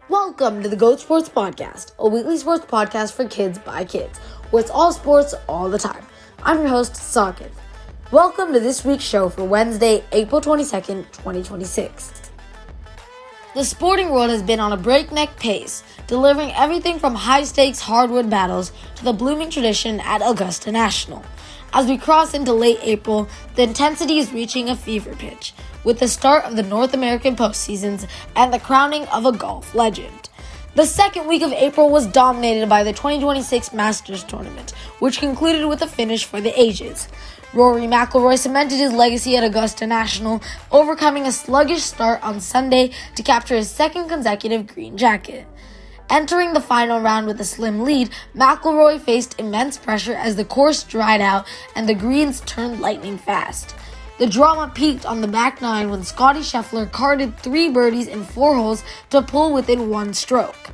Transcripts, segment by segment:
Welcome to the G.O.A.T Sports Podcast, a weekly sports podcast for kids by kids, where it's all sports all the time. I'm your host, Saket. Welcome to this week's show for Wednesday, April 22nd, 2026. The sporting world has been on a breakneck pace, delivering everything from high-stakes hardwood battles to the blooming tradition at Augusta National. As we cross into late April, the intensity is reaching a fever pitch, with the start of the North American postseasons and the crowning of a golf legend. The second week of April was dominated by the 2026 Masters Tournament, which concluded with a finish for the ages. Rory McIlroy cemented his legacy at Augusta National, overcoming a sluggish start on Sunday to capture his second consecutive green jacket. Entering the final round with a slim lead, McIlroy faced immense pressure as the course dried out and the greens turned lightning fast. The drama peaked on the back nine when Scottie Scheffler carded 3 birdies in 4 holes to pull within 1 stroke.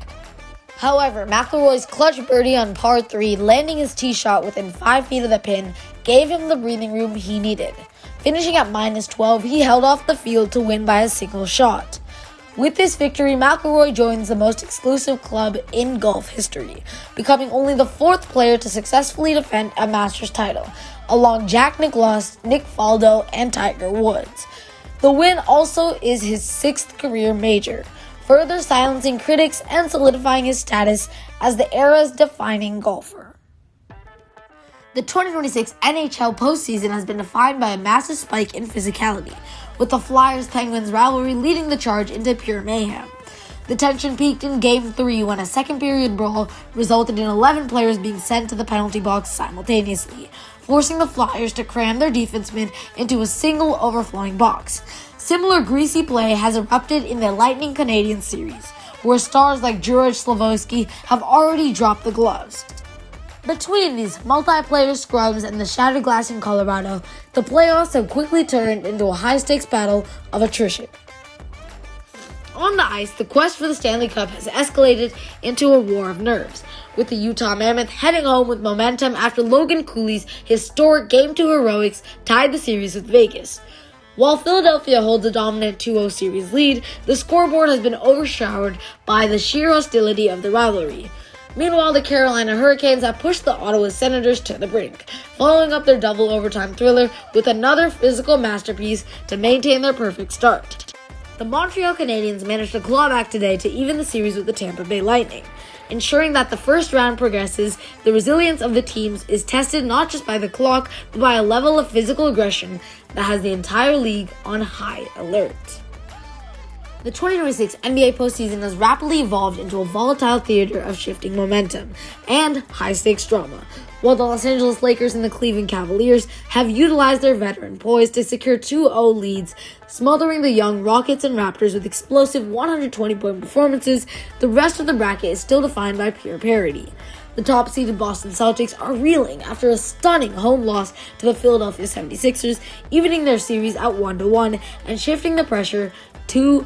However, McIlroy's clutch birdie on par 3, landing his tee shot within 5 feet of the pin, gave him the breathing room he needed. Finishing at -12, he held off the field to win by a single shot. With this victory, McIlroy joins the most exclusive club in golf history, becoming only the 4th player to successfully defend a Masters title, along Jack Nicklaus, Nick Faldo, and Tiger Woods. The win also is his 6th career major, further silencing critics and solidifying his status as the era's defining golfer. The 2026 NHL postseason has been defined by a massive spike in physicality, with the Flyers-Penguins rivalry leading the charge into pure mayhem. The tension peaked in Game 3 when a second-period brawl resulted in 11 players being sent to the penalty box simultaneously, forcing the Flyers to cram their defensemen into a single overflowing box. Similar greasy play has erupted in the Lightning Canadian series, where stars like Juraj Slafkovsky have already dropped the gloves. Between these multiplayer scrums and the shattered glass in Colorado, the playoffs have quickly turned into a high-stakes battle of attrition. On the ice, the quest for the Stanley Cup has escalated into a war of nerves, with the Utah Mammoth heading home with momentum after Logan Cooley's historic Game 2 heroics tied the series with Vegas. While Philadelphia holds a dominant 2-0 series lead, the scoreboard has been overshadowed by the sheer hostility of the rivalry. Meanwhile, the Carolina Hurricanes have pushed the Ottawa Senators to the brink, following up their double overtime thriller with another physical masterpiece to maintain their perfect start. The Montreal Canadiens managed to claw back today to even the series with the Tampa Bay Lightning. Ensuring that the first round progresses, the resilience of the teams is tested not just by the clock, but by a level of physical aggression that has the entire league on high alert. The 2026 NBA postseason has rapidly evolved into a volatile theater of shifting momentum and high-stakes drama, while the Los Angeles Lakers and the Cleveland Cavaliers have utilized their veteran poise to secure 2-0 leads, smothering the young Rockets and Raptors with explosive 120-point performances. The rest of the bracket is still defined by pure parity. The top-seeded Boston Celtics are reeling after a stunning home loss to the Philadelphia 76ers, evening their series at 1-1 and shifting the pressure to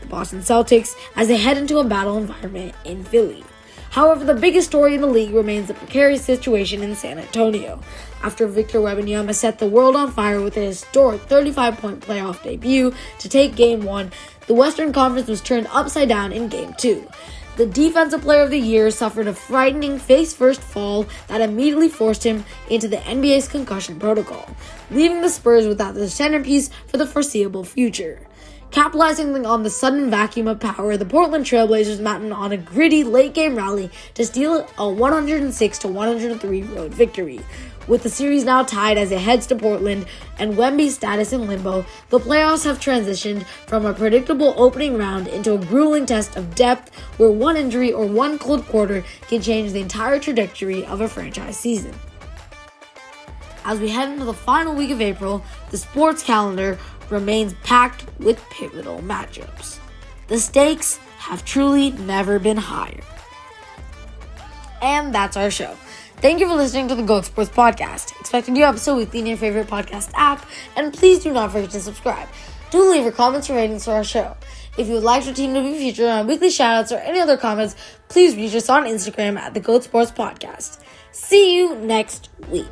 the Boston Celtics as they head into a battle environment in Philly. However, the biggest story in the league remains the precarious situation in San Antonio. After Victor Wembanyama set the world on fire with a historic 35-point playoff debut to take Game 1, the Western Conference was turned upside down in Game 2. The Defensive Player of the Year suffered a frightening face-first fall that immediately forced him into the NBA's concussion protocol, leaving the Spurs without their centerpiece for the foreseeable future. Capitalizing on the sudden vacuum of power, the Portland Trailblazers mounted on a gritty late-game rally to steal a 106-103 road victory. With the series now tied as it heads to Portland and Wemby's status in limbo, the playoffs have transitioned from a predictable opening round into a grueling test of depth where one injury or one cold quarter can change the entire trajectory of a franchise season. As we head into the final week of April, the sports calendar remains packed with pivotal matchups. The stakes have truly never been higher. And that's our show. Thank you for listening to the G.O.A.T Sports Podcast. Expect a new episode weekly in your favorite podcast app, and please do not forget to subscribe. Do leave your comments or ratings for our show. If you would like your team to be featured on weekly shoutouts or any other comments, please reach us on Instagram at the G.O.A.T Sports Podcast. See you next week.